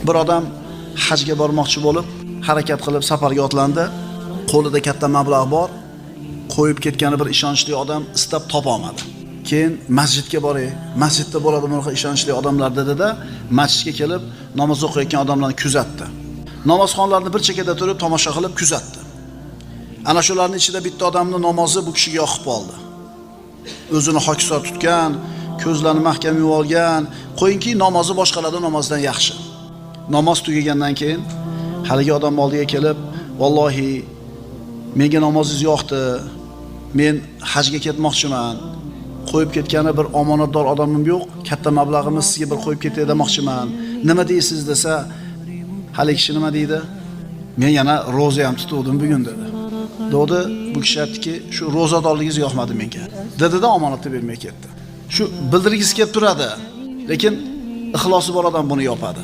Bir odam hajga bormoqchi bo'lib, harakat qilib safarga otlandi. Qo'lida katta mablag' bor. Qo'yib ketgani bir ishonchli odam istab topa olmadi. Keyin masjidga boray. Masjidda bo'ladi bunaqa ishonchli odamlar dedi-da, masjidga kelib namoz o'qiyotgan odamlarni kuzatdi. Namozxonlarni bir chekada turib tomosha qilib kuzatdi. Ana shularning ichida bitta odamning namozi bu kishiga yoqib qoldi. O'zini hokisor tutgan, ko'zlarini mahkam yumib olgan, qo'yinki namozi boshqalardan namozdan yaxshi. Namoz tugagandan keyin haligi odam oldiga kelib, "Vallohi, menga namozingiz yoqdi. Men hajga ketmoqchiman. Qo'yib ketgani bir omonatdor odamim yo'q. Katta mablag'imni sizga bir qo'yib ketay demoqchiman. Nima deysiz?" desa, haligi kishi nima deydi? "Men yana roza ham tutuvdim bugun" dedi. Dedi, bu kishi aytdiki, "Shu ro'zadorligingiz yoqmadi menga." Dedi-da omonatni bermay ketdi. Shu bildirgisi kelib turadi, lekin ixlosi bor odam buni yopadi.